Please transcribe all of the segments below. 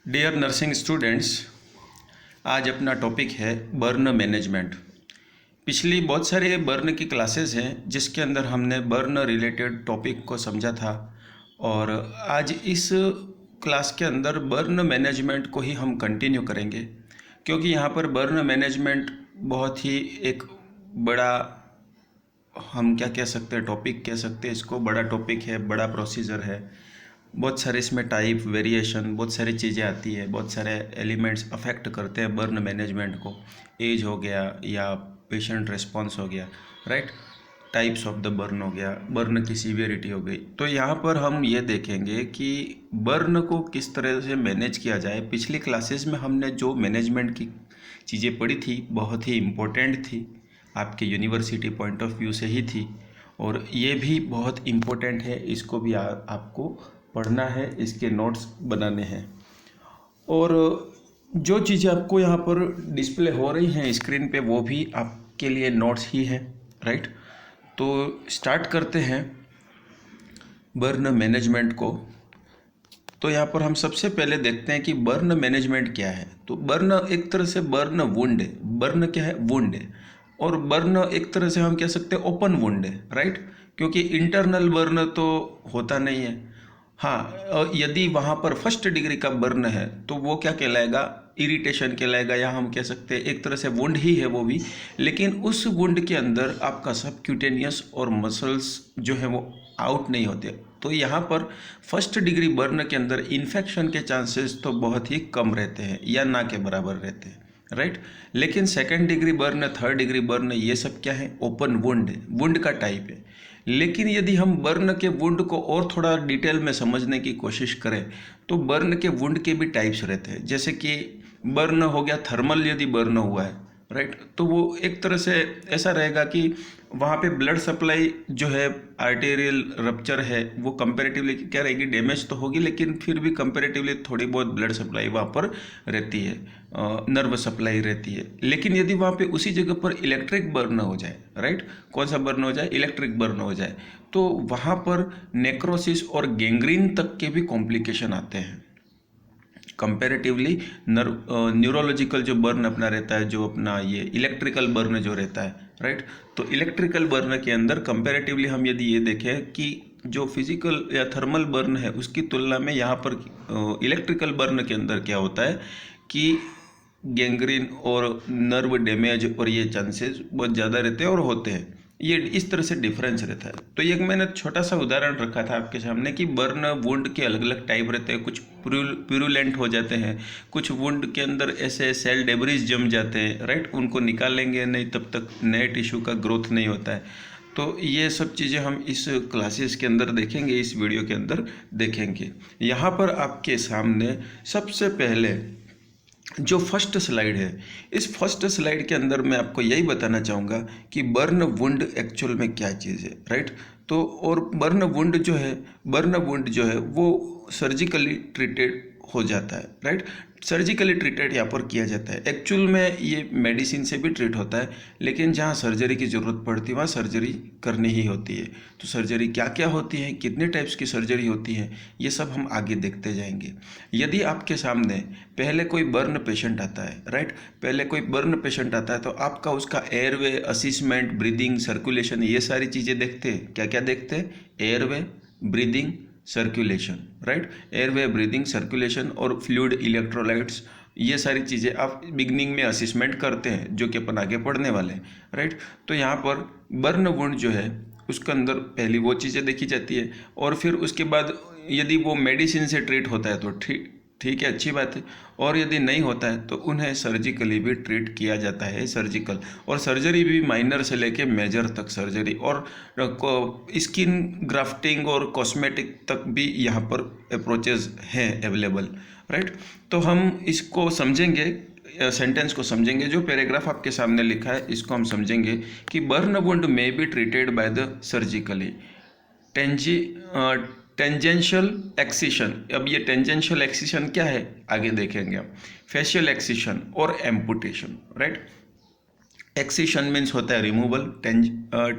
Dear nursing students, आज अपना topic है बर्न मैनेजमेंट। पिछली बहुत सारे बर्न की क्लासेस हैं जिसके अंदर हमने बर्न रिलेटेड टॉपिक को समझा था और आज इस क्लास के अंदर बर्न मैनेजमेंट को ही हम कंटिन्यू करेंगे, क्योंकि यहाँ पर बर्न मैनेजमेंट बहुत ही एक बड़ा, हम क्या कह सकते हैं, टॉपिक कह सकते हैं इसको, बड़ा टॉपिक है, बड़ा प्रोसीजर है। बहुत सारे इसमें टाइप वेरिएशन, बहुत सारी चीज़ें आती है, बहुत सारे एलिमेंट्स अफेक्ट करते हैं बर्न मैनेजमेंट को। एज हो गया या पेशेंट रिस्पॉन्स हो गया, right, types of the burn हो गया, बर्न की सीवियरिटी हो गई। तो यहाँ पर हम ये देखेंगे कि बर्न को किस तरह से मैनेज किया जाए। पिछली क्लासेस में हमने जो मैनेजमेंट की चीज़ें पढ़ी थी बहुत ही इम्पोर्टेंट थी, आपके यूनिवर्सिटी पॉइंट ऑफ व्यू से ही थी, और ये भी बहुत इम्पोर्टेंट है, इसको भी आपको पढ़ना है, इसके नोट्स बनाने हैं। और जो चीज़ें आपको यहाँ पर डिस्प्ले हो रही हैं स्क्रीन पे वो भी आपके लिए नोट्स ही हैं, राइट। तो स्टार्ट करते हैं बर्न मैनेजमेंट को। तो यहाँ पर हम सबसे पहले देखते हैं कि बर्न मैनेजमेंट क्या है। तो बर्न एक तरह से बर्न वुंड है। बर्न क्या है? वुंड है। और बर्न एक तरह से हम कह सकते हैं ओपन वुंड है, राइट, क्योंकि इंटरनल बर्न तो होता नहीं है। हाँ, यदि वहाँ पर फर्स्ट डिग्री का बर्न है तो वो क्या कहलाएगा? इरिटेशन कहलाएगा, या हम कह सकते हैं एक तरह से वुंड ही है वो भी, लेकिन उस वुंड के अंदर आपका सबक्यूटेनियस और मसल्स जो है वो आउट नहीं होते। तो यहाँ पर फर्स्ट डिग्री बर्न के अंदर इन्फेक्शन के चांसेस तो बहुत ही कम रहते हैं या ना के बराबर रहते हैं, राइट। लेकिन second degree burn, third degree burn, ये सब क्या है? ओपन वुंड है, वुंड का टाइप है। लेकिन यदि हम बर्न के वुंड को और थोड़ा डिटेल में समझने की कोशिश करें तो बर्न के वुंड के भी टाइप्स रहते हैं। जैसे कि बर्न हो गया थर्मल, यदि बर्न हुआ है, राइट, तो वो एक तरह से ऐसा रहेगा कि वहाँ पे ब्लड सप्लाई जो है, आर्टेरियल रप्चर है, वो कंपैरेटिवली क्या रहेगी? डैमेज तो होगी, लेकिन फिर भी कंपैरेटिवली थोड़ी बहुत ब्लड सप्लाई वहाँ पर रहती है, नर्व सप्लाई रहती है। लेकिन यदि वहाँ पे उसी जगह पर इलेक्ट्रिक बर्न हो जाए, राइट, कौन सा बर्न हो जाए? इलेक्ट्रिक बर्न हो जाए, तो वहाँ पर नेक्रोसिस और गैंग्रीन तक के भी कॉम्प्लिकेशन आते हैं। कंपैरेटिवली न्यूरोलॉजिकल जो बर्न अपना रहता है, जो अपना ये इलेक्ट्रिकल बर्न जो रहता है, राइट, तो इलेक्ट्रिकल बर्न के अंदर कंपैरेटिवली हम यदि ये देखें कि जो फिजिकल या थर्मल बर्न है उसकी तुलना में यहाँ पर इलेक्ट्रिकल बर्न के अंदर क्या होता है कि गैंग्रीन और नर्व डैमेज और ये चांसेस बहुत ज़्यादा रहते हैं और होते हैं। ये इस तरह से डिफरेंस रहता है। तो ये मैंने छोटा सा उदाहरण रखा था आपके सामने कि बर्न वुंड के अलग अलग टाइप रहते हैं। कुछ प्यूरुलेंट हो जाते हैं, कुछ वुंड के अंदर ऐसे सेल डेब्रिस जम जाते हैं, राइट, उनको निकालेंगे नहीं तब तक नए टिश्यू का ग्रोथ नहीं होता है। तो ये सब चीज़ें हम इस क्लासेस के अंदर देखेंगे, इस वीडियो के अंदर देखेंगे। यहाँ पर आपके सामने सबसे पहले जो फर्स्ट स्लाइड है, इस फर्स्ट स्लाइड के अंदर मैं आपको यही बताना चाहूँगा कि बर्न वुंड एक्चुअल में क्या चीज़ है, राइट। तो और बर्न वुंड जो है वो सर्जिकली ट्रीटेड हो जाता है, राइट, सर्जिकली ट्रीटेड यहाँ पर किया जाता है। एक्चुअल में ये मेडिसिन से भी ट्रीट होता है, लेकिन जहाँ सर्जरी की ज़रूरत पड़ती है वहाँ सर्जरी करनी ही होती है। तो सर्जरी क्या क्या होती है, कितने टाइप्स की सर्जरी होती है, ये सब हम आगे देखते जाएंगे। यदि आपके सामने पहले कोई बर्न पेशेंट आता है, राइट, पहले कोई बर्न पेशेंट आता है तो आपका उसका एयरवे असिसमेंट, ब्रीदिंग, सर्कुलेशन, ये सारी चीज़ें देखते हैं। क्या क्या देखते हैं? Airway, breathing, circulation, right, airway, breathing, circulation और फ्लूइड, इलेक्ट्रोलाइट्स, ये सारी चीज़ें आप बिगनिंग में असिसमेंट करते हैं, जो कि अपन आगे पढ़ने वाले हैं, राइट। तो यहाँ पर बर्न वुंड जो है उसके अंदर पहली वो चीज़ें देखी जाती है, और फिर उसके बाद यदि वो मेडिसिन से ट्रीट होता है तो ठीक है, अच्छी बात है। और यदि नहीं होता है तो उन्हें सर्जिकली भी ट्रीट किया जाता है, सर्जिकल, और सर्जरी भी माइनर से लेके मेजर तक सर्जरी, और स्किन ग्राफ्टिंग और कॉस्मेटिक तक भी यहाँ पर अप्रोचेज हैं अवेलेबल, राइट। तो हम इसको समझेंगे, सेंटेंस को समझेंगे, जो पैराग्राफ आपके सामने लिखा है इसको हम समझेंगे कि burn wound may be treated by the surgically tangential excision. अब ये टेंजेंशियल एक्सिशन क्या है आगे देखेंगे हम। फेशियल एक्सिशन और एम्पुटेशन, राइट। एक्सिशन मीन्स होता है रिमूवल,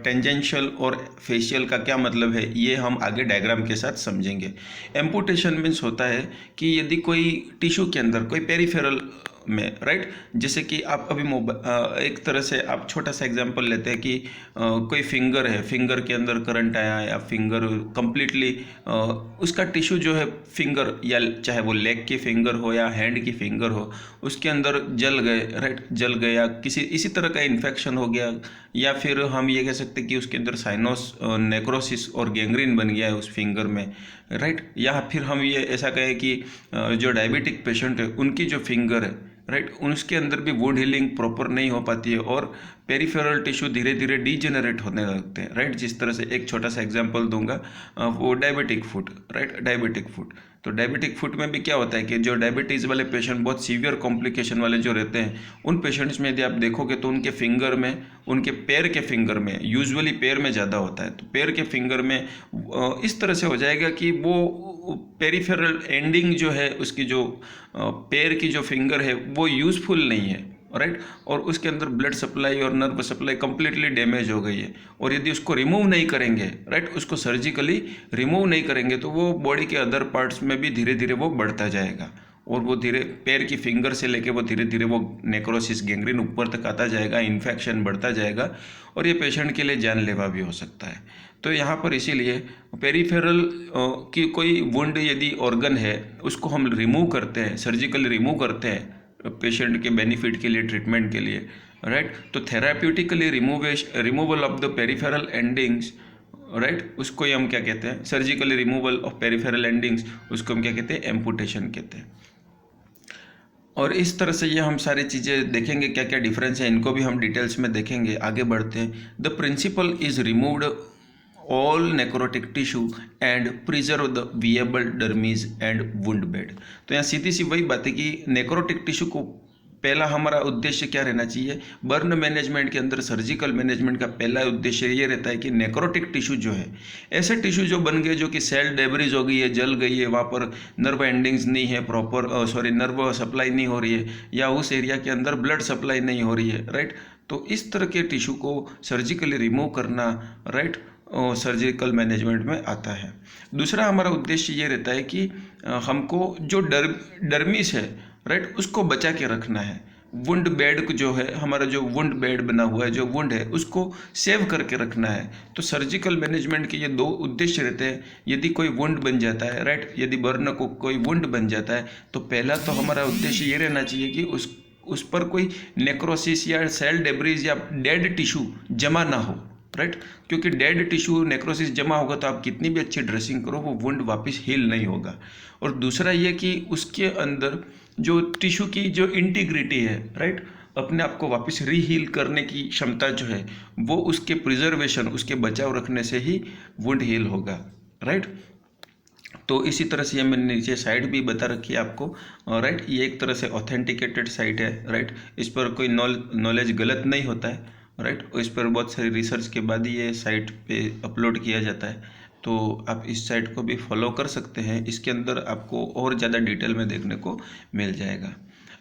टेंजेंशियल और फेशियल का क्या मतलब है ये हम आगे डायग्राम के साथ समझेंगे। एम्पुटेशन मीन्स होता है कि यदि कोई टिश्यू के अंदर कोई पेरिफेरल में, राइट, जैसे कि आप अभी एक तरह से आप छोटा सा एग्जांपल लेते हैं कि कोई फिंगर है, फिंगर के अंदर करंट आया या फिंगर कंप्लीटली उसका टिश्यू जो है फिंगर, या चाहे वो लेग की फिंगर हो या हैंड की फिंगर हो, उसके अंदर जल गए, राइट, जल गया, किसी इसी तरह का इन्फेक्शन हो गया, या फिर हम ये कह सकते हैं कि उसके अंदर साइनोस नेक्रोसिस और गैंग्रीन बन गया है उस फिंगर में, राइट। या फिर हम ये ऐसा कहें कि जो डायबिटिक पेशेंट है उनकी जो फिंगर है, राइट, उसके अंदर भी वुंड हीलिंग प्रॉपर नहीं हो पाती है और पेरिफेरल टिश्यू धीरे धीरे डीजेनरेट होने लगते हैं, राइट। जिस तरह से एक छोटा सा एग्जांपल दूंगा, वो diabetic foot, right, diabetic foot. तो डायबिटिक फुट में भी क्या होता है कि जो डायबिटीज़ वाले पेशेंट, बहुत सीवियर कॉम्प्लिकेशन वाले जो रहते हैं, उन पेशेंट्स में यदि आप देखोगे तो उनके फिंगर में, उनके पैर के फिंगर में, यूजुअली पैर में ज़्यादा होता है, तो पैर के फिंगर में इस तरह से हो जाएगा कि वो पेरिफेरल एंडिंग जो है उसकी, जो पैर की जो फिंगर है वो यूज़फुल नहीं है, राइट, और उसके अंदर ब्लड सप्लाई और नर्व सप्लाई कंप्लीटली डैमेज हो गई है। और यदि उसको रिमूव नहीं करेंगे, राइट, उसको सर्जिकली रिमूव नहीं करेंगे तो वो बॉडी के अदर पार्ट्स में भी धीरे धीरे वो बढ़ता जाएगा, और वो धीरे पैर की फिंगर से लेके वो धीरे धीरे वो नेक्रोसिस, गैंग्रीन ऊपर तक आता जाएगा, इन्फेक्शन बढ़ता जाएगा, और ये पेशेंट के लिए जानलेवा भी हो सकता है। तो यहाँ पर इसीलिए पेरिफेरल की कोई वुंड यदि ऑर्गन है उसको हम रिमूव करते हैं, सर्जिकली रिमूव करते हैं पेशेंट के बेनिफिट के लिए, ट्रीटमेंट के लिए, राइट, तो therapeutically removal of the peripheral endings, right, उसको ही हम क्या कहते हैं, surgically removal of peripheral endings, उसको हम क्या कहते हैं, एम्पुटेशन कहते हैं। और इस तरह से ये हम सारी चीज़ें देखेंगे, क्या क्या डिफरेंस है, इनको भी हम डिटेल्स में देखेंगे। आगे बढ़ते हैं। The principle is removed all necrotic tissue and preserve the viable dermis and wound bed. तो यहाँ सीधी सी वही बात है कि नेक्रोटिक टिश्यू को पहला हमारा उद्देश्य क्या रहना चाहिए, बर्न मैनेजमेंट के अंदर, सर्जिकल मैनेजमेंट का पहला उद्देश्य ये रहता है कि नेक्रोटिक टिश्यू जो है, ऐसे टिश्यू जो बन गए, जो कि सेल डेब्रिज हो गई है, जल गई है, वहाँ पर नर्व एंडिंग्स नहीं है प्रॉपर, नर्व सप्लाई नहीं हो रही है, या उस एरिया के अंदर ब्लड सप्लाई नहीं हो रही है, राइट, तो इस तरह के टिश्यू को सर्जिकली रिमूव करना, राइट, सर्जिकल मैनेजमेंट में आता है। दूसरा हमारा उद्देश्य ये रहता है कि हमको जो डर्मिस है, राइट, उसको बचा के रखना है। वुंड बेड जो है, हमारा जो वुंड बेड बना हुआ है, जो वुंड है, उसको सेव करके रखना है। तो सर्जिकल मैनेजमेंट के ये दो उद्देश्य रहते हैं। यदि कोई वुंड बन जाता है, राइट, यदि बर्न को कोई वुंड बन जाता है, तो पहला तो हमारा उद्देश्य ये रहना चाहिए कि उस पर कोई नेक्रोसिस या सेल डेब्रिज या डेड टिश्यू जमा ना हो, राइट, क्योंकि डेड टिश्यू नेक्रोसिस जमा होगा तो आप कितनी भी अच्छी ड्रेसिंग करो, वो वुंड वापस हील नहीं होगा। और दूसरा ये कि उसके अंदर जो टिश्यू की जो इंटीग्रिटी है, राइट, अपने आप को वापस रीहील करने की क्षमता जो है, वो उसके प्रिजर्वेशन, उसके बचाव रखने से ही वुंड हील होगा, राइट। तो इसी तरह से ये मैंने नीचे साइट भी बता रखी है आपको, राइट, ये एक तरह से ऑथेंटिकेटेड साइट है, राइट, इस पर कोई नॉलेज गलत नहीं होता है, राइट, इस पर बहुत सारी रिसर्च के बाद ही ये साइट पे अपलोड किया जाता है। तो आप इस साइट को भी फॉलो कर सकते हैं, इसके अंदर आपको और ज़्यादा डिटेल में देखने को मिल जाएगा।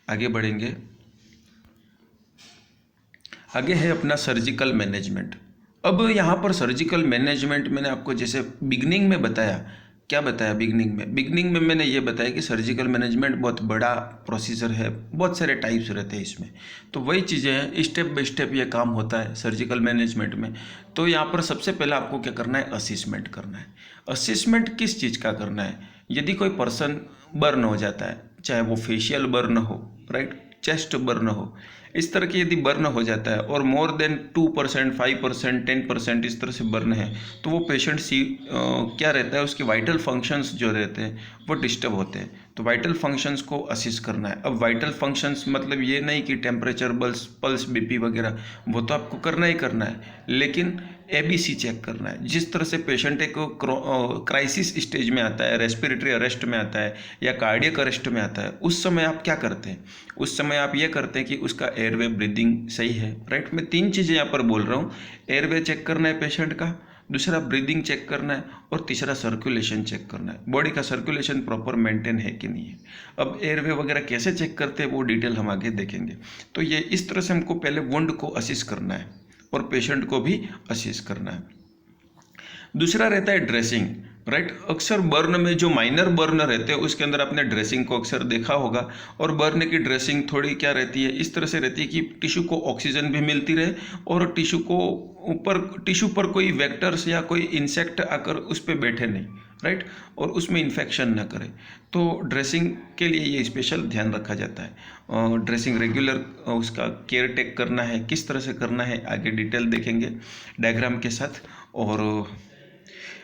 आगे बढ़ेंगे। आगे है अपना सर्जिकल मैनेजमेंट। अब यहाँ पर सर्जिकल मैनेजमेंट मैंने आपको जैसे बिगनिंग में बताया, क्या बताया बिगनिंग में मैंने ये बताया कि सर्जिकल मैनेजमेंट बहुत बड़ा प्रोसीजर है, बहुत सारे टाइप्स रहते हैं इसमें। तो वही चीज़ें हैं, स्टेप बाय स्टेप ये काम होता है सर्जिकल मैनेजमेंट में। तो यहाँ पर सबसे पहले आपको क्या करना है, असेसमेंट करना है। असेसमेंट किस चीज़ का करना है, यदि कोई पर्सन बर्न हो जाता है, चाहे वो फेशियल बर्न हो, राइट, चेस्ट बर्न हो, इस तरह की यदि बर्न हो जाता है और मोर देन 2%, 5%, 10% इस तरह से बर्न है, तो वो पेशेंट क्या रहता है, उसके वाइटल फंक्शंस जो रहते हैं वो डिस्टर्ब होते हैं। तो वाइटल फंक्शंस को असिस्ट करना है। अब वाइटल फंक्शंस मतलब ये नहीं कि टेम्परेचर, पल्स, बीपी वगैरह, वो तो आपको करना ही करना है, लेकिन ABC चेक करना है। जिस तरह से पेशेंट एक क्राइसिस स्टेज में आता है, रेस्पिरेटरी अरेस्ट में आता है या कार्डियक अरेस्ट में आता है, उस समय आप क्या करते हैं, उस समय आप ये करते हैं कि उसका एयरवे ब्रीदिंग सही है, राइट। मैं 3 चीज़ें यहाँ पर बोल रहा हूँ। एयरवे चेक करना है पेशेंट का, दूसरा ब्रीदिंग चेक करना है, और तीसरा सर्कुलेशन चेक करना है, बॉडी का सर्कुलेशन प्रॉपर मेंटेन है कि नहीं है। अब एयरवे वगैरह कैसे चेक करते हैं वो डिटेल हम आगे देखेंगे। तो ये इस तरह से हमको पहले वुंड को असिस करना है और पेशेंट को भी असिस करना है। दूसरा रहता है ड्रेसिंग, राइट। अक्सर बर्न में जो माइनर बर्न रहते हैं उसके अंदर आपने ड्रेसिंग को अक्सर देखा होगा, और बर्न की ड्रेसिंग थोड़ी क्या रहती है, इस तरह से रहती है कि टिश्यू को ऑक्सीजन भी मिलती रहे और टिश्यू पर कोई वेक्टर्स या कोई इंसेक्ट आकर उस पर बैठे नहीं, राइट, और उसमें इन्फेक्शन ना करे। तो ड्रेसिंग के लिए ये स्पेशल ध्यान रखा जाता है। ड्रेसिंग रेगुलर उसका केयर टेक करना है, किस तरह से करना है आगे डिटेल देखेंगे डायग्राम के साथ। और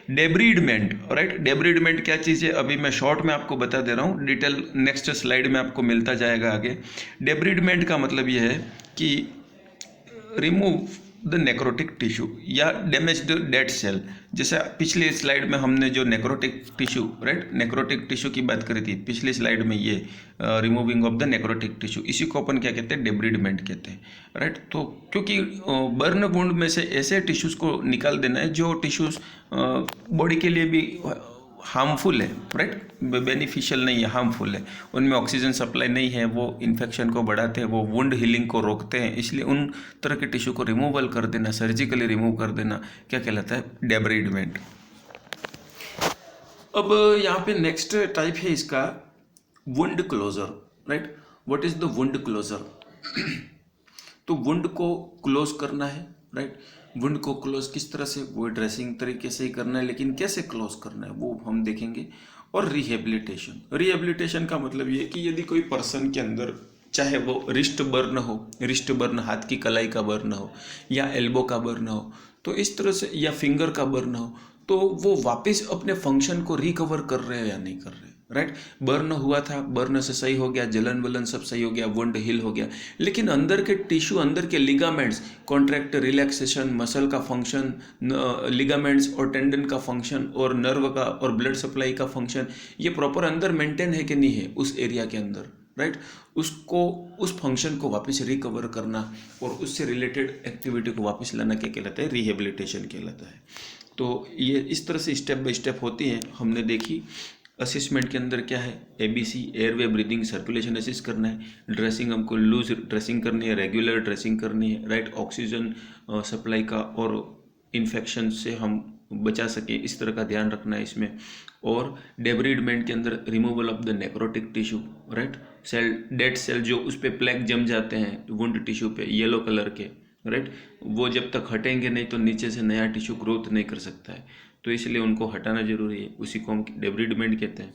डेब्रीडमेंट, राइट, डेब्रीडमेंट क्या चीज़ है अभी मैं शॉर्ट में आपको बता दे रहा हूँ, डिटेल नेक्स्ट स्लाइड में आपको मिलता जाएगा आगे। डेब्रीडमेंट का मतलब ये है कि रिमूव द नेक्रोटिक टिश्यू या डैमेज्ड डेड सेल। जैसे पिछली स्लाइड में हमने जो necrotic tissue, right, necrotic tissue की बात करी थी पिछली स्लाइड में, ये removing of the necrotic tissue, इसी को अपन क्या कहते हैं, डेब्रीडमेंट कहते हैं, राइट। तो क्योंकि बर्न वुंड में से ऐसे टिश्यूज़ को निकाल देना है जो टिश्यूज़ बॉडी के लिए भी हार्मफुल है, राइट, बेनिफिशियल नहीं है, हार्मफुल है, उनमें ऑक्सीजन सप्लाई नहीं है, वो इन्फेक्शन को बढ़ाते हैं, वो वुंड हीलिंग को रोकते हैं, इसलिए उन तरह के टिश्यू को रिमूवल कर देना, सर्जिकली रिमूव कर देना क्या कहलाता है, डेब्रीडमेंट। अब यहाँ पे नेक्स्ट टाइप है इसका wound closure, right. What is the wound closure? तो वुंड को क्लोज करना है, राइट। वुंड को क्लोज किस तरह से, वो ड्रेसिंग तरीके से ही करना है, लेकिन कैसे क्लोज करना है वो हम देखेंगे। और रिहेबिलिटेशन, रिहेबिलिटेशन का मतलब ये कि यदि कोई पर्सन के अंदर चाहे वो रिस्ट बर्न हो, रिस्ट बर्न हाथ की कलाई का बर्न हो, या एल्बो का बर्न हो, तो इस तरह से, या फिंगर का बर्न हो, तो वो वापस अपने फंक्शन को रिकवर कर रहे हैं या नहीं कर रहे, राइट। बर्न हुआ था, बर्न से सही हो गया, जलन वलन सब सही हो गया, वुंड हील हो गया, लेकिन अंदर के टिश्यू, अंदर के लिगामेंट्स, कॉन्ट्रैक्ट, रिलैक्सेशन, मसल का फंक्शन, लिगामेंट्स और टेंडन का फंक्शन, और नर्व का और ब्लड सप्लाई का फंक्शन, ये प्रॉपर अंदर मेंटेन है कि नहीं है उस एरिया के अंदर, राइट। उसको, उस फंक्शन को वापस रिकवर करना और उससे रिलेटेड एक्टिविटी को वापस लाना क्या कहलाता है, रिहेबिलिटेशन कहलाता है। तो ये इस तरह से स्टेप बाय स्टेप होती हैं, हमने देखी। असेसमेंट के अंदर क्या है, ABC, airway, breathing, circulation assist करना है, ड्रेसिंग हमको लूज ड्रेसिंग करनी है, रेगुलर ड्रेसिंग करनी है, राइट, ऑक्सीजन सप्लाई का और इन्फेक्शन से हम बचा सके इस तरह का ध्यान रखना है इसमें। और डेब्रीडमेंट के अंदर removal of the necrotic tissue, right, cell, dead cell जो उस पर प्लेग जम जाते हैं वुंड टिश्यू पे येलो कलर के, राइट, वो जब तक हटेंगे नहीं तो नीचे से नया टिश्यू ग्रोथ नहीं कर सकता है, तो इसलिए उनको हटाना जरूरी है, उसी को हम डेब्रीडमेंट कहते हैं।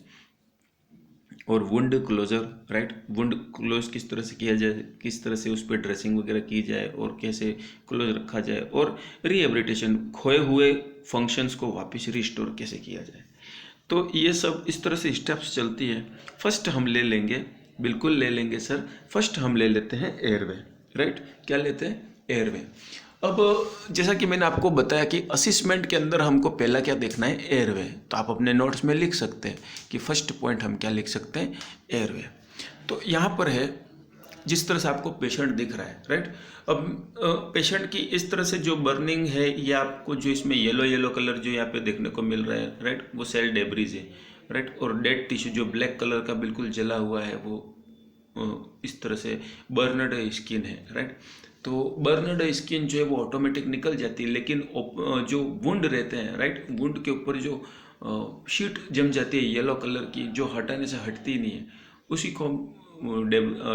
और wound closure, right, wound close किस तरह से किया जाए, किस तरह से उस पर ड्रेसिंग वगैरह की जाए और कैसे क्लोज रखा जाए। और रिहेबिलिटेशन, खोए हुए फंक्शंस को वापस रिस्टोर कैसे किया जाए। तो ये सब इस तरह से स्टेप्स चलती है। फर्स्ट हम ले लेंगे, बिल्कुल ले लेंगे सर, फर्स्ट हम ले लेते हैं एयरवे, राइट, क्या लेते हैं, एयरवे। अब जैसा कि मैंने आपको बताया कि असिस्मेंट के अंदर हमको पहला क्या देखना है, एयरवे। तो आप अपने नोट्स में लिख सकते हैं कि फर्स्ट पॉइंट हम क्या लिख सकते हैं, एयरवे। तो यहाँ पर है, जिस तरह से आपको पेशेंट दिख रहा है, राइट। अब पेशेंट की इस तरह से जो बर्निंग है, ये आपको जो इसमें येलो येलो कलर जो यहाँ पे देखने को मिल रहा है, राइट, वो सेल डेब्रीज है, राइट। और डेड टिश्यू जो ब्लैक कलर का बिल्कुल जला हुआ है, वो इस तरह से बर्नड स्किन है, राइट। तो बर्नड स्किन जो है वो ऑटोमेटिक निकल जाती है, लेकिन जो वुंड रहते हैं, राइट, वुंड के ऊपर जो शीट जम जाती है येलो कलर की, जो हटाने से हटती नहीं है, उसी को हम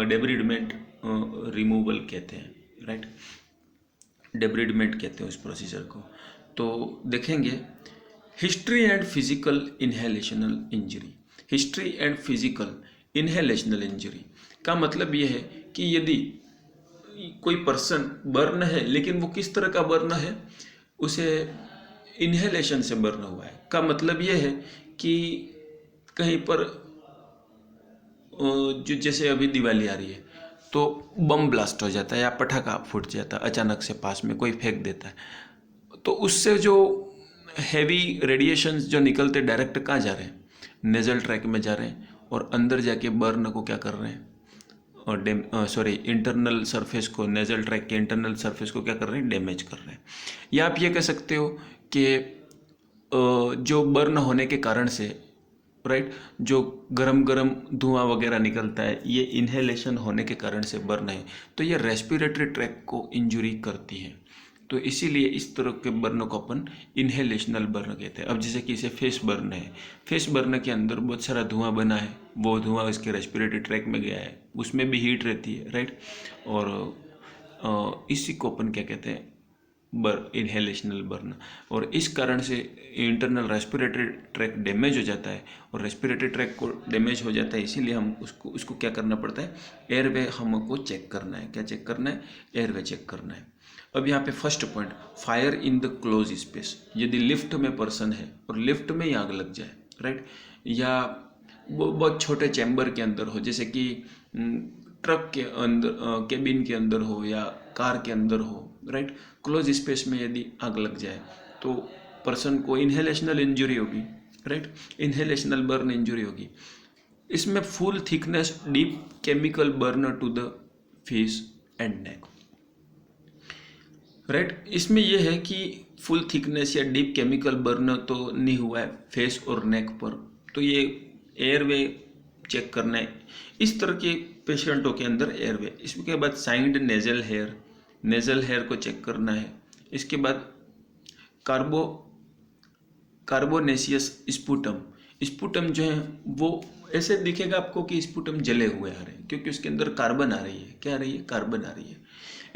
डेब्रीडमेंट रिमूवल कहते हैं, राइट, डेब्रीडमेंट कहते हैं उस प्रोसीजर को। तो देखेंगे history and physical inhalational injury. History and physical inhalational injury का मतलब ये है कि यदि कोई पर्सन बर्न है, लेकिन वो किस तरह का बर्न है, उसे इनहेलेशन से बर्न हुआ है, का मतलब ये है कि कहीं पर जो, जैसे अभी दिवाली आ रही है तो बम ब्लास्ट हो जाता है या पटाखा फूट जाता है अचानक से, पास में कोई फेंक देता है, तो उससे जो हैवी रेडिएशंस जो निकलते डायरेक्ट कहाँ जा रहे हैं, नेजल ट्रैक में जा रहे हैं, और अंदर जाके बर्न को क्या कर रहे हैं, और इंटरनल सरफेस को, नेजल ट्रैक के इंटरनल सरफेस को क्या कर रहे हैं, डैमेज कर रहे हैं। या आप ये कह सकते हो कि जो बर्न होने के कारण से, राइट, जो गरम गरम धुआं वगैरह निकलता है, ये इन्हेलेशन होने के कारण से बर्न है, तो ये रेस्पिरेटरी ट्रैक को इंजुरी करती है। तो इसीलिए इस तरह के बर्न को अपन इन्हेलेशनल बर्न कहते हैं। अब जैसे कि इसे फेस बर्न है, फेस बर्न के अंदर बहुत सारा धुआं बना है, वो धुआं इसके रेस्पिरेटरी ट्रैक में गया है, उसमें भी हीट रहती है, राइट, और इसी को अपन क्या कहते हैं, इन्हेलेशनल बर्न। और इस कारण से इंटरनल रेस्पिरेटरी ट्रैक डैमेज हो जाता है, और रेस्पिरेटरी ट्रैक को डैमेज हो जाता है, इसीलिए हम उसको क्या करना पड़ता है, एयरवे हमको चेक करना है। क्या चेक करना है? एयरवे चेक करना है। अब यहाँ पे first point, fire in the close space. यदि लिफ्ट में पर्सन है और लिफ्ट में ही आग लग जाए, राइट, या वो बहुत छोटे चैम्बर के अंदर हो, जैसे कि ट्रक के अंदर, केबिन के अंदर हो या कार के अंदर हो, राइट, क्लोज स्पेस में यदि आग लग जाए तो पर्सन को इन्हेलेशनल इंजरी होगी, राइट, इन्हेलेशनल बर्न इंजरी होगी। इसमें full thickness deep chemical burn to the face and neck, right. इसमें यह है कि फुल थिकनेस या डीप केमिकल बर्न तो नहीं हुआ है फेस और नेक पर, तो ये एयरवे चेक करना है इस तरह के पेशेंटों के अंदर एयरवे। इसके बाद साइंड नेजल हेयर को चेक करना है। इसके बाद कार्बोनेसियस स्पुटम जो है वो ऐसे दिखेगा आपको कि स्पुटम जले हुए आ रहे हैं, क्योंकि उसके अंदर कार्बन आ रही है। क्या आ रही है? कार्बन आ रही है।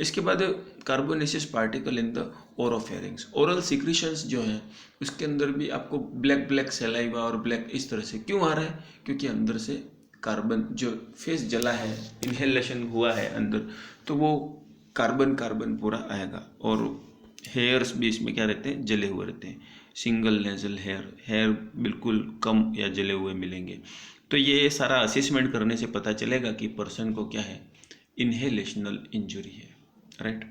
इसके बाद carbonaceous particle in the oropharynx, oral secretions जो हैं उसके अंदर भी आपको ब्लैक सलाइवा और ब्लैक इस तरह से क्यों आ रहा है, क्योंकि अंदर से कार्बन, जो फेस जला है, इन्हेलेशन हुआ है अंदर, तो वो कार्बन पूरा आएगा। और हेयर्स भी इसमें क्या रहते हैं? जले हुए रहते हैं। सिंगल नेजल हेयर बिल्कुल कम या जले हुए मिलेंगे। तो ये सारा असेसमेंट करने से पता चलेगा कि पर्सन को क्या है, इन्हेलेशनल इंजरी है, राइट।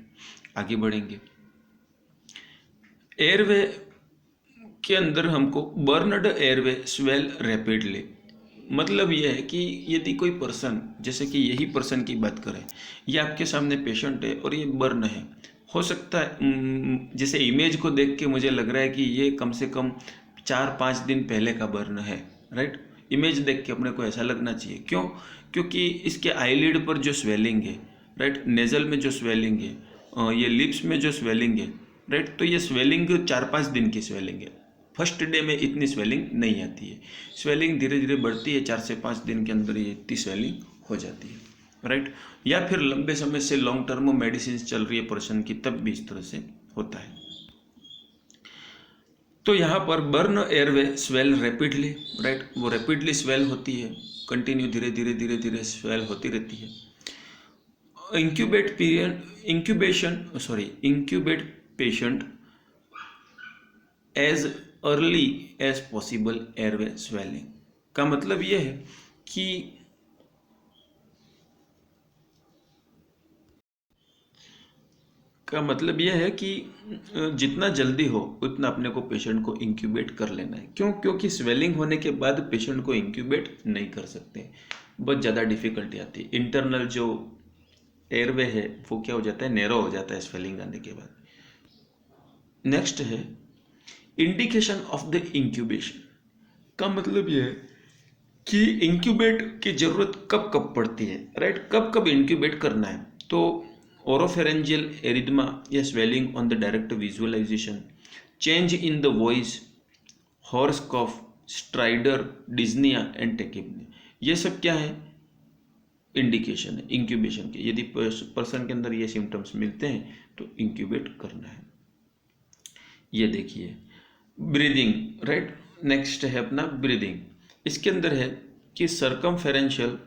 आगे बढ़ेंगे। एयरवे के अंदर हमको बर्नड एयरवे स्वेल रैपिडली, मतलब यह है कि यदि कोई पर्सन, जैसे कि यही पर्सन की बात करें, ये आपके सामने पेशेंट है और ये बर्न है, हो सकता है जैसे इमेज को देख के मुझे लग रहा है कि ये कम से कम 4-5 दिन पहले का बर्न है, राइट। इमेज देख के अपने को ऐसा लगना चाहिए। क्यों? क्योंकि इसके आईलिड पर जो स्वेलिंग है, राइट, नेजल में जो स्वेलिंग है, ये लिप्स में जो स्वेलिंग है, राइट, तो ये स्वेलिंग 4-5 दिन की स्वेलिंग है। फर्स्ट डे में इतनी स्वेलिंग नहीं आती है, स्वेलिंग धीरे धीरे बढ़ती है, 4 से 5 दिन के अंदर ये इतनी स्वेलिंग हो जाती है, राइट। या फिर लंबे समय से लॉन्ग टर्म मेडिसिन चल रही है पर्सन की, तब भी इस तरह से होता है। तो यहाँ पर burn airway swell rapidly, right, वो रैपिडली स्वेल होती है, कंटिन्यू धीरे धीरे स्वेल होती रहती है। Intubate patient as early as possible airway swelling का मतलब यह है कि जितना जल्दी हो उतना अपने को पेशेंट को इंक्यूबेट कर लेना है। क्यों? क्योंकि स्वेलिंग होने के बाद पेशेंट को इंक्यूबेट नहीं कर सकते, बहुत ज़्यादा डिफिकल्टी आती है। इंटरनल जो एयरवे है वो क्या हो जाता है, नैरो हो जाता है स्वेलिंग आने के बाद। नेक्स्ट है इंडिकेशन ऑफ द इंक्यूबेशन का मतलब यह है कि इंक्यूबेट की जरूरत कब कब पड़ती है, राइट, कब कब इंक्यूबेट करना है। तो ओरोफेरेंजियल एरिथमा या swelling on the direct visualization, change in the voice, hoarse cough, stridor, dyspnoea and tachypnoea, ये सब क्या है, इंडिकेशन है इंक्यूबेशन के। यदि पर्सन के अंदर ये सिम्टम्स मिलते हैं तो इंक्यूबेट करना है। ये देखिए ब्रीदिंग, राइट, नेक्स्ट है अपना ब्रीदिंग। इसके अंदर है कि सर्कमफेरेंशियल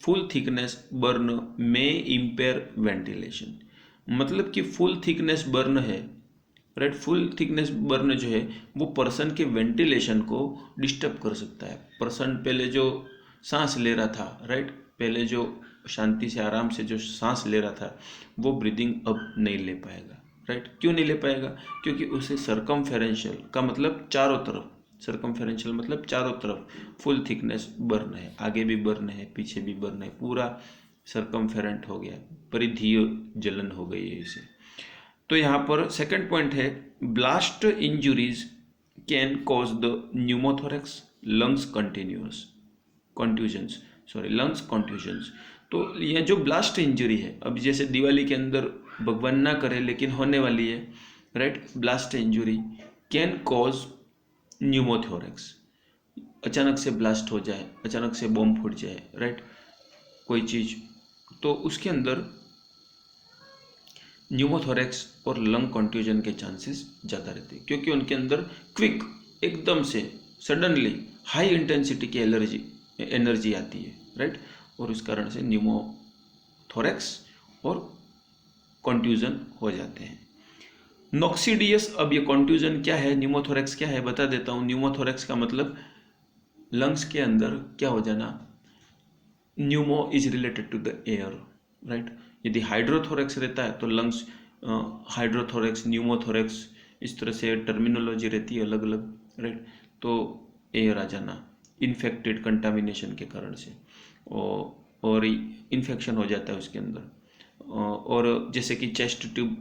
फुल थिकनेस बर्न में इम्पेयर वेंटिलेशन, मतलब कि फुल थिकनेस बर्न है, राइट, फुल थिकनेस बर्न जो है वो पर्सन के वेंटिलेशन को डिस्टर्ब कर सकता है। पर्सन पहले जो सांस ले रहा था, राइट, पहले जो शांति से आराम से जो सांस ले रहा था वो ब्रीदिंग अब नहीं ले पाएगा, राइट। क्यों नहीं ले पाएगा? क्योंकि उसे सर्कमफेरेंशियल का मतलब चारों तरफ, सर्कमफेरेंशियल मतलब चारों तरफ फुल थिकनेस बर्न है, आगे भी बर्न है, पीछे भी बर्न है, पूरा सर्कमफेरेंट हो गया, परिधीय जलन हो गई है इसे। तो यहाँ पर सेकंड पॉइंट है, blast injuries can cause the pneumothorax, lungs कंट्यूजन्स, lungs कंट्यूजन्स। तो ये जो ब्लास्ट इंजरी है, अब जैसे दिवाली के अंदर भगवान ना करे लेकिन होने वाली है, right, blast injury can cause pneumothorax, अचानक से ब्लास्ट हो जाए, अचानक से बॉम्ब फूट जाए, राइट, कोई चीज़, तो उसके अंदर न्यूमोथोरेक्स और लंग कंट्यूजन के चांसेस ज़्यादा रहते हैं, क्योंकि उनके अंदर क्विक, एकदम से सडनली हाई इंटेंसिटी की एनर्जी आती है, राइट, और उस कारण से न्यूमोथोरेक्स और कंट्यूजन हो जाते हैं। नॉक्सीडियस, अब ये कंट्यूजन क्या है, न्यूमोथोरेक्स क्या है, बता देता हूँ। न्यूमोथोरेक्स का मतलब लंग्स के अंदर क्या हो जाना, pneumo is related to the air, right. यदि हाइड्रोथोरेक्स रहता है तो लंग्स, हाइड्रोथोरेक्स, न्यूमोथोरेक्स, इस तरह से टर्मिनोलॉजी रहती है अलग अलग, राइट। तो एयर आ जाना इन्फेक्टेड कंटामिनेशन के कारण से, और इन्फेक्शन हो जाता है उसके अंदर। और जैसे कि चेस्ट ट्यूब,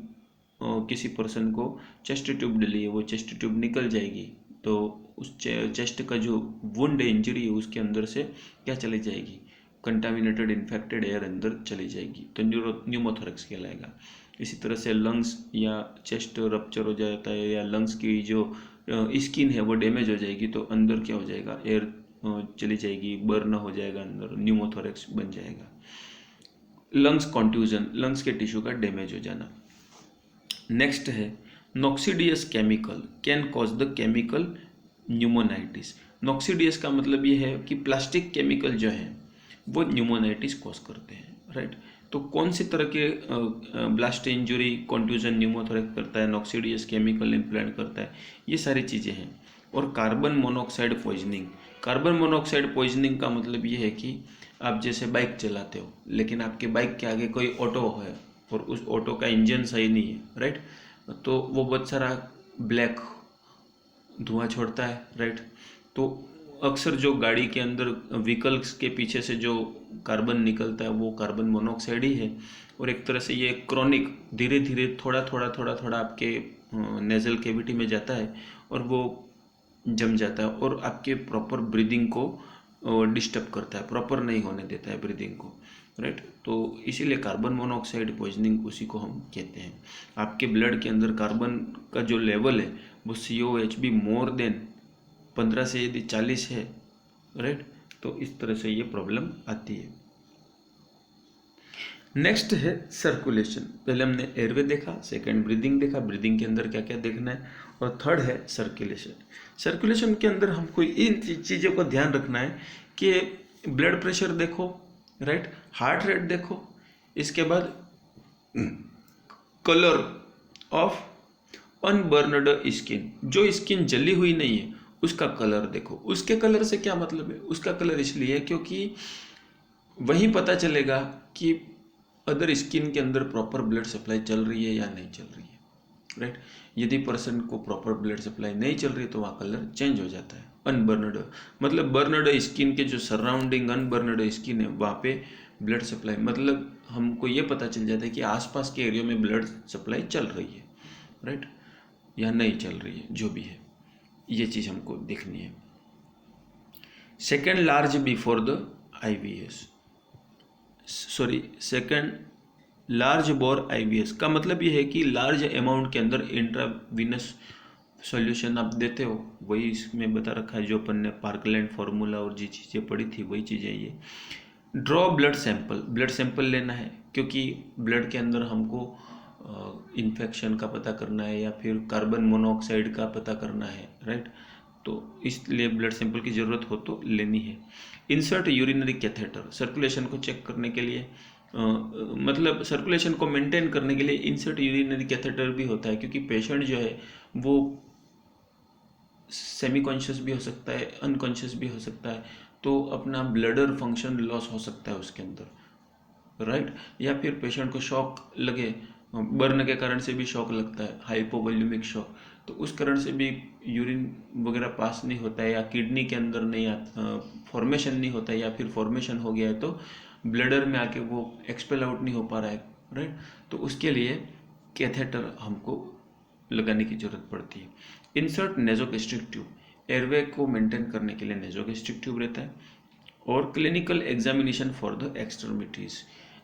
किसी पर्सन को चेस्ट ट्यूब डली है, वो चेस्ट ट्यूब निकल जाएगी, तो उस चेस्ट का जो वुंड इंजरी है उसके अंदर से क्या चली जाएगी, कंटामिनेटेड इन्फेक्टेड एयर अंदर चली जाएगी, तो न्यूमोथोरेक्स कहलाएगा। इसी तरह से लंग्स या चेस्ट रप्चर हो जाता है, या लंग्स की जो स्किन है वो डैमेज हो जाएगी, तो अंदर क्या हो जाएगा, एयर चली जाएगी, बर्न हो जाएगा अंदर, न्यूमोथोरेक्स बन जाएगा। लंग्स कॉन्ट्यूजन, लंग्स के टिश्यू का डैमेज हो जाना। नेक्स्ट है, noxious chemical can cause the chemical pneumonitis. Noxious का मतलब ये है कि प्लास्टिक केमिकल जो है वो न्यूमोनाइटिस कॉज करते हैं, राइट। तो कौन सी तरह के ब्लास्ट इंजुरी, कॉन्ट्यूजन, न्यूमोथोरेक्स करता है, नॉक्सीडियस केमिकल इम्प्लांट करता है, ये सारी चीज़ें हैं। और carbon monoxide poisoning, carbon monoxide poisoning का मतलब ये है कि आप जैसे बाइक चलाते हो, लेकिन आपके बाइक के आगे कोई ऑटो है और उस ऑटो का इंजन सही नहीं है, राइट, तो वो बहुत सारा ब्लैक धुआं छोड़ता है, राइट। तो अक्सर जो गाड़ी के अंदर व्हीकल्स के पीछे से जो कार्बन निकलता है वो कार्बन मोनोऑक्साइड ही है, और एक तरह से ये क्रोनिक, धीरे धीरे थोड़ा आपके नेजल कैविटी में जाता है और वो जम जाता है और आपके प्रॉपर ब्रीदिंग को डिस्टर्ब करता है, प्रॉपर नहीं होने देता है ब्रीदिंग को, राइट। तो इसीलिए कार्बन मोनोऑक्साइड पॉइजनिंग उसी को हम कहते हैं। आपके ब्लड के अंदर कार्बन का जो लेवल है वो COHB मोर देन 15 से यदि 40 है, राइट, तो इस तरह से ये प्रॉब्लम आती है। नेक्स्ट है सर्कुलेशन। पहले हमने एयरवे देखा, सेकंड ब्रीदिंग देखा, ब्रीदिंग के अंदर क्या क्या देखना है, और थर्ड है सर्कुलेशन। सर्कुलेशन के अंदर हमको इन चीज़ों को ध्यान रखना है कि ब्लड प्रेशर देखो, राइट, हार्ट रेट देखो, इसके बाद कलर ऑफ अनबर्नड स्किन, जो स्किन जली हुई नहीं है उसका कलर देखो। उसके कलर से क्या मतलब है, उसका कलर इसलिए है क्योंकि वही पता चलेगा कि अदर स्किन के अंदर प्रॉपर ब्लड सप्लाई चल रही है या नहीं चल रही है, राइट। यदि पर्सन को प्रॉपर ब्लड सप्लाई नहीं चल रही तो वहाँ कलर चेंज हो जाता है। अनबर्नड मतलब बर्नड स्किन के जो सराउंडिंग अनबर्नड स्किन है वहाँ पे ब्लड सप्लाई, मतलब हमको ये पता चल जाता है कि आसपास के एरिया में ब्लड सप्लाई चल रही है, राइट, या नहीं चल रही है, जो भी है, ये चीज़ हमको देखनी है। Second large before the IVS, second large bore IVS का मतलब ये है कि लार्ज अमाउंट के अंदर इंट्रावीनस सॉल्यूशन आप देते हो, वही इसमें बता रखा है जो अपन ने पार्कलैंड फार्मूला और जी चीज़ें पढ़ी थी वही चीज़ें ये। ड्रॉ ब्लड सैंपल लेना है क्योंकि ब्लड के अंदर हमको इन्फेक्शन का पता करना है या फिर कार्बन मोनोऑक्साइड का पता करना है, राइट, तो इसलिए ब्लड सैंपल की ज़रूरत हो तो लेनी है। इंसर्ट यूरिनरी कैथेटर, सर्कुलेशन को चेक करने के लिए, मतलब सर्कुलेशन को मेंटेन करने के लिए इंसर्ट यूरिनरी कैथेटर भी होता है, क्योंकि पेशेंट जो है वो सेमी कॉन्शियस भी हो सकता है, अनकॉन्शियस भी हो सकता है, तो अपना ब्लडर फंक्शन लॉस हो सकता है उसके अंदर, राइट, या फिर पेशेंट को शॉक लगे, बर्न के कारण से भी शॉक लगता है, हाइपोवॉल्यूमिक शॉक, तो उस कारण से भी यूरिन वगैरह पास नहीं होता है, या किडनी के अंदर नहीं फॉर्मेशन नहीं होता है, या फिर फॉर्मेशन हो गया है तो ब्लडर में आके वो एक्सपेल आउट नहीं हो पा रहा है, राइट। तो उसके लिए कैथेटर हमको लगाने की जरूरत पड़ती है। इंसर्ट नेजोगैस्ट्रिक ट्यूब, एयरवे को मेंटेन करने के लिए नेजोगैस्ट्रिक ट्यूब रहता है। और clinical examination for the extremities,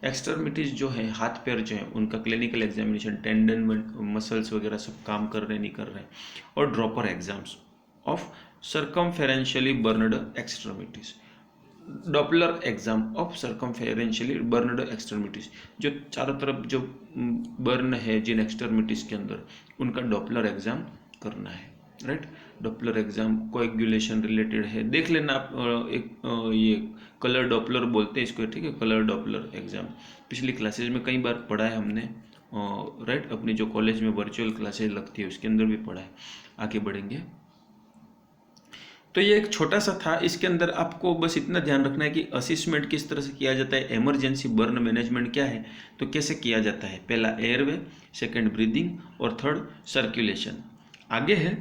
extremities जो है हाथ पैर जो है उनका क्लिनिकल एग्जामिनेशन, टेंडन मसल्स वगैरह सब काम कर रहे नहीं कर रहे। और doppler exams of circumferentially burned extremities, doppler exam of circumferentially burned extremities, जो चारों तरफ जो बर्न है जिन एक्सट्रीमिटीज के अंदर, उनका डॉपलर एग्जाम करना है, right. Doppler exam coagulation related है, देख लेना आप। ये कलर डॉपलर बोलते हैं इसको, ठीक है, कलर डॉपलर एग्जाम पिछली क्लासेज में कई बार पढ़ा है हमने, राइट। अपनी जो कॉलेज में वर्चुअल क्लासेज लगती है उसके अंदर भी पढ़ा है। आगे बढ़ेंगे। तो ये एक छोटा सा था, इसके अंदर आपको बस इतना ध्यान रखना है कि असेसमेंट किस तरह से किया जाता है, इमरजेंसी बर्न मैनेजमेंट क्या है, तो कैसे किया जाता है। पहला एयरवे, सेकंड ब्रीदिंग और थर्ड सर्कुलेशन। आगे है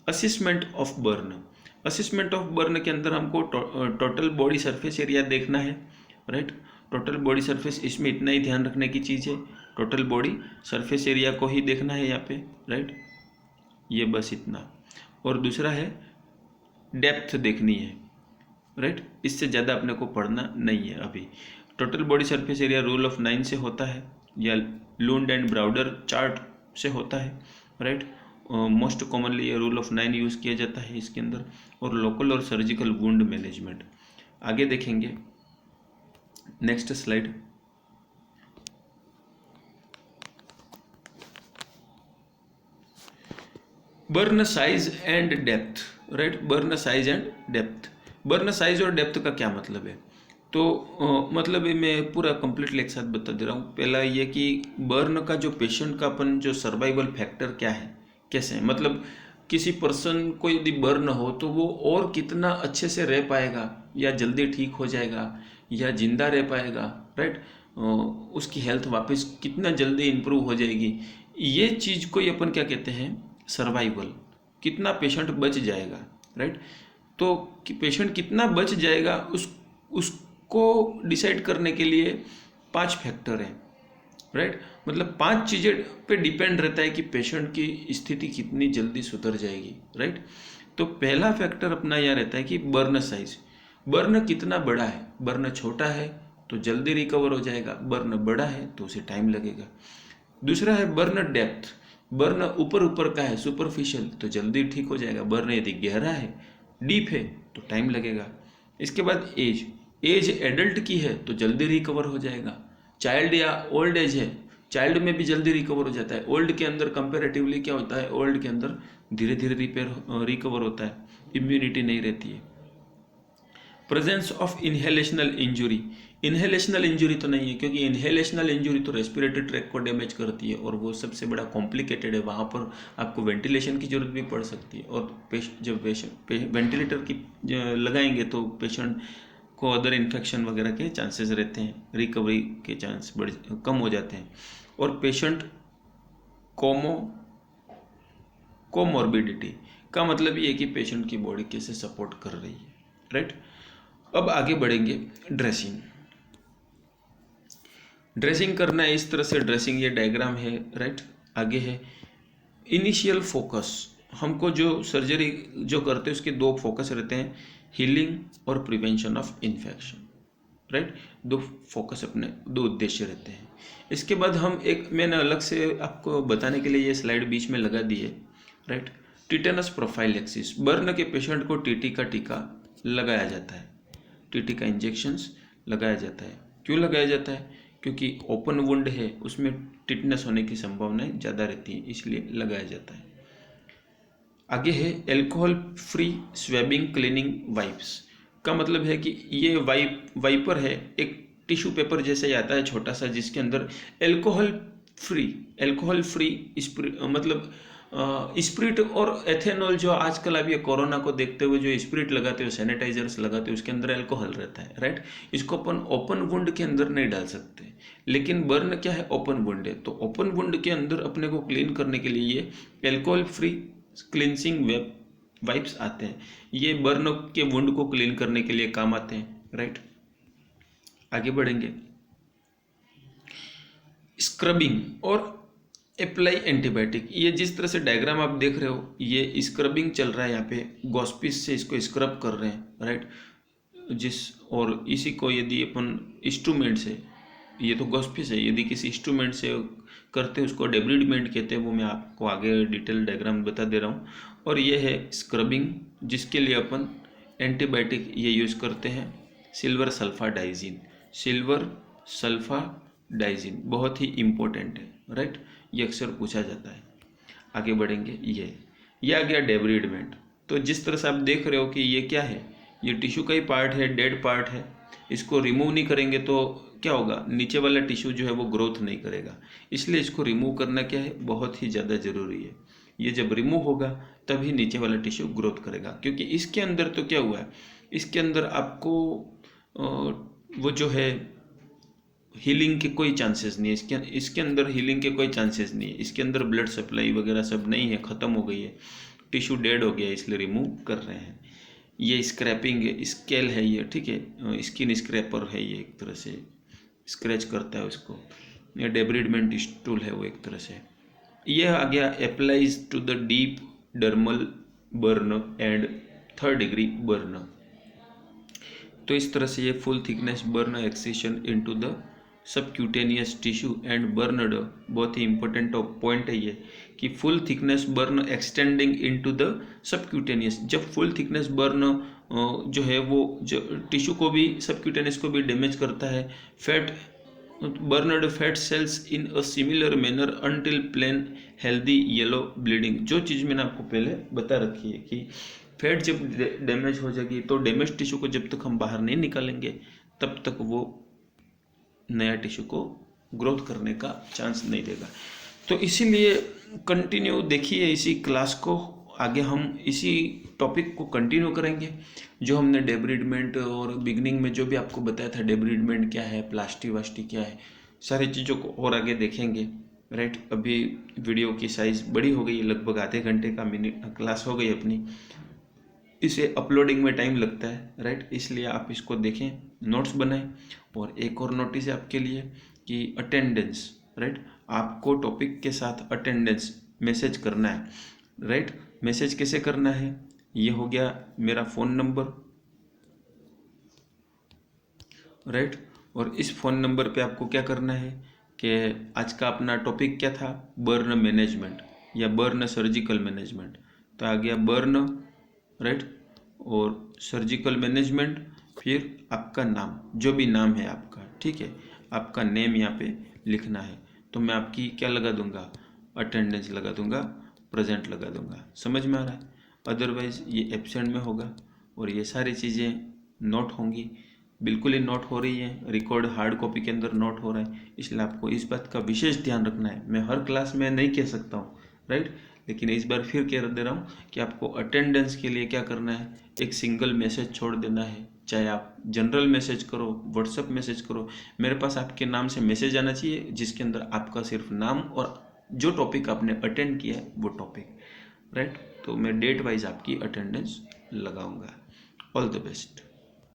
assessment of burn. Assessment of burn के अंदर हमको टोटल बॉडी सरफेस एरिया देखना है, राइट। टोटल बॉडी सरफेस, इसमें इतना ही ध्यान रखने की चीज़ है, टोटल बॉडी सरफेस एरिया को ही देखना है यहाँ पे, राइट। ये बस इतना। और दूसरा है डेप्थ देखनी है, राइट। इससे ज़्यादा अपने को पढ़ना नहीं है अभी। Total body surface area rule of 9 से होता है या लुंड एंड ब्राउडर चार्ट से होता है, राइट। मोस्ट कॉमनली ये रूल ऑफ 9 यूज़ किया जाता है इसके अंदर। और लोकल और सर्जिकल वुंड मैनेजमेंट आगे देखेंगे। Next slide. Burn size and depth, right. Burn size and depth, burn size और डेप्थ का क्या मतलब है, तो मतलब ये मैं पूरा कंप्लीटली एक साथ बता दे रहा हूँ। पहला ये कि बर्न का जो पेशेंट का अपन जो सर्वाइवल फैक्टर क्या है, कैसे है, मतलब किसी पर्सन को यदि बर्न हो तो वो और कितना अच्छे से रह पाएगा, या जल्दी ठीक हो जाएगा, या जिंदा रह पाएगा, राइट। उसकी हेल्थ वापस कितना जल्दी इम्प्रूव हो जाएगी, ये चीज़ को अपन क्या कहते हैं, सर्वाइवल। कितना पेशेंट बच जाएगा, राइट। तो कि पेशेंट कितना बच जाएगा उसको डिसाइड करने के लिए 5 फैक्टर हैं, राइट। मतलब 5 चीज़ें पे डिपेंड रहता है कि पेशेंट की स्थिति कितनी जल्दी सुधर जाएगी, राइट। तो पहला फैक्टर अपना यह रहता है कि बर्न साइज, बर्न कितना बड़ा है। बर्न छोटा है तो जल्दी रिकवर हो जाएगा, बर्न बड़ा है तो उसे टाइम लगेगा। दूसरा है बर्न डेप्थ, बर्न ऊपर ऊपर का है, सुपरफिशियल, तो जल्दी ठीक हो जाएगा। बर्न यदि गहरा है, डीप है, तो टाइम लगेगा। इसके बाद एज, एज एडल्ट की है तो जल्दी रिकवर हो जाएगा। चाइल्ड या ओल्ड एज है, चाइल्ड में भी जल्दी रिकवर हो जाता है। ओल्ड के अंदर कंपेरेटिवली क्या होता है, ओल्ड के अंदर धीरे धीरे रिकवर होता है, इम्यूनिटी नहीं रहती है। Presence of inhalational injury, inhalational injury तो नहीं है, क्योंकि इनहेलेशनल इंजुरी तो रेस्पिरेटरी ट्रैक को डैमेज करती है और वो सबसे बड़ा कॉम्प्लिकेटेड है, वहाँ पर आपको वेंटिलेशन की जरूरत भी पड़ सकती है। और जब वेंटिलेटर की लगाएंगे तो पेशेंट को अदर इन्फेक्शन वगैरह के चांसेस रहते हैं, रिकवरी के चांस कम हो जाते हैं। और पेशेंट कोमॉर्बिडिटी का मतलब ये है कि पेशेंट की बॉडी कैसे सपोर्ट कर रही है, राइट। अब आगे बढ़ेंगे। ड्रेसिंग, ड्रेसिंग करना है इस तरह से, ड्रेसिंग ये डायग्राम है, राइट। आगे है इनिशियल फोकस, हमको जो सर्जरी जो करते हैं उसके 2 फोकस रहते हैं, हीलिंग और prevention of infection, right. 2 focus अपने 2 उद्देश्य रहते हैं। इसके बाद हम एक, मैंने अलग से आपको बताने के लिए ये स्लाइड बीच में लगा दी है, राइट। टिटेनस प्रोफाइलैक्सिस, बर्न के पेशेंट को टीटी का टीका लगाया जाता है, टीटी का इंजेक्शंस लगाया जाता है। क्यों लगाया जाता है, क्योंकि ओपन वुंड है, उसमें टिटनेस होने की संभावनाएं ज़्यादा रहती है, इसलिए लगाया जाता है। आगे है एल्कोहल फ्री स्वेबिंग क्लीनिंग वाइप्स, का मतलब है कि ये वाइपर है, एक टिश्यू पेपर जैसे ही आता है छोटा सा, जिसके अंदर एल्कोहल फ्री मतलब स्प्रिट और एथेनॉल, जो आजकल अभी कोरोना को देखते हुए जो स्प्रिट लगाते हो, सैनिटाइजर्स लगाते हो, उसके अंदर एल्कोहल रहता है, राइट। इसको अपन ओपन वुंड के अंदर नहीं डाल सकते, लेकिन बर्न क्या है, ओपन वुंड है, तो ओपन वुंड के अंदर अपने को क्लीन करने के लिए ये एल्कोहल फ्री क्लिनसिंग वाइप्स आते हैं। ये बर्न के वुंड को क्लीन करने के लिए काम आते हैं, राइट। आगे बढ़ेंगे। स्क्रबिंग और अप्लाई एंटीबायोटिक, ये जिस तरह से डायग्राम आप देख रहे हो, ये स्क्रबिंग चल रहा है यहाँ पे, गॉस्पिस से इसको स्क्रब कर रहे हैं, राइट। और इसी को यदि अपन इंस्ट्रूमेंट से, ये तो गॉस्पिस है, यदि किसी इंस्ट्रूमेंट से करते हैं उसको डेब्रिडमेंट कहते हैं, वो मैं आपको आगे डिटेल डायग्राम बता दे रहा हूँ। और ये है स्क्रबिंग, जिसके लिए अपन एंटीबायोटिक ये यूज़ करते हैं, सिल्वर सल्फाडाइजिन। सिल्वर सल्फाडाइजिन बहुत ही इम्पोर्टेंट है, राइट, ये अक्सर पूछा जाता है। आगे बढ़ेंगे, ये आ गया डेब्रिडमेंट। तो जिस तरह से आप देख रहे हो कि ये क्या है, ये टिश्यू का ही पार्ट है, डेड पार्ट है, इसको रिमूव नहीं करेंगे तो क्या होगा, नीचे वाला टिश्यू जो है वो ग्रोथ नहीं करेगा, इसलिए इसको रिमूव करना क्या है, बहुत ही ज़्यादा ज़रूरी है। ये जब रिमूव होगा तभी नीचे वाला टिश्यू ग्रोथ करेगा, क्योंकि इसके अंदर तो क्या हुआ है, इसके अंदर आपको वो जो है हीलिंग के कोई चांसेस नहीं है, इसके अंदर हीलिंग के कोई चांसेस नहीं है, इसके अंदर ब्लड सप्लाई वगैरह सब नहीं है, ख़त्म हो गई है, टिश्यू डेड हो गया है, इसलिए रिमूव कर रहे हैं। ये स्क्रैपिंग स्केल है ये, ठीक है, स्किन स्क्रैपर है ये, एक तरह से स्क्रैच करता है उसको, ये डेब्रिडमेंट टूल है वो एक तरह से। ये आ गया applies to the deep dermal burn and 3rd degree burn. तो इस तरह से ये full thickness burn excision into the subcutaneous tissue and burned, बहुत ही इंपॉर्टेंट पॉइंट है ये, कि full thickness burn extending into the subcutaneous. जब फुल थिकनेस बर्न जो है वो जो टिश्यू को भी, सबक्यूटेनियस को भी डैमेज करता है, fat burned fat cells in a similar manner until plain healthy yellow bleeding. जो चीज़ मैंने आपको पहले बता रखी है कि फैट जब डैमेज हो जाएगी तो डैमेज टिश्यू को जब तक हम बाहर नहीं निकालेंगे तब तक वो नया टिश्यू को ग्रोथ करने का चांस नहीं देगा। तो इसीलिए कंटिन्यू देखिए इसी क्लास को, आगे हम इसी टॉपिक को कंटिन्यू करेंगे। जो हमने डेब्रिडमेंट और बिगनिंग में जो भी आपको बताया था, डेब्रिडमेंट क्या है, प्लास्टी वास्टी क्या है, सारी चीज़ों को और आगे देखेंगे, राइट। अभी वीडियो की साइज़ बड़ी हो गई, लगभग आधे घंटे का मिनट क्लास हो गई अपनी, इसे अपलोडिंग में टाइम लगता है, राइट, इसलिए आप इसको देखें, नोट्स बनाएं। और एक और नोटिस है आपके लिए कि अटेंडेंस, राइट, आपको टॉपिक के साथ अटेंडेंस मैसेज करना है, राइट। मैसेज कैसे करना है, ये हो गया मेरा फ़ोन नंबर, राइट। और इस फ़ोन नंबर पे आपको क्या करना है कि आज का अपना टॉपिक क्या था, बर्न मैनेजमेंट या बर्न सर्जिकल मैनेजमेंट। तो आ गया बर्न, राइट, और सर्जिकल मैनेजमेंट, फिर आपका नाम, जो भी नाम है आपका, ठीक है, आपका नेम यहाँ पे लिखना है। तो मैं आपकी क्या लगा दूंगा, अटेंडेंस लगा दूंगा, प्रेजेंट लगा दूंगा, समझ में आ रहा है। अदरवाइज़ ये एब्सेंट में होगा और ये सारी चीज़ें नोट होंगी, बिल्कुल ही नोट हो रही है, रिकॉर्ड हार्ड कॉपी के अंदर नोट हो रहा है, इसलिए आपको इस बात का विशेष ध्यान रखना है। मैं हर क्लास में नहीं कह सकता हूँ, राइट, लेकिन इस बार फिर कह दे रहा हूँ कि आपको अटेंडेंस के लिए क्या करना है, एक सिंगल मैसेज छोड़ देना है, चाहे आप जनरल मैसेज करो, व्हाट्सएप मैसेज करो, मेरे पास आपके नाम से मैसेज आना चाहिए जिसके अंदर आपका सिर्फ नाम और जो टॉपिक आपने अटेंड किया है वो टॉपिक, राइट। तो मैं डेट वाइज आपकी अटेंडेंस लगाऊंगा। All the best.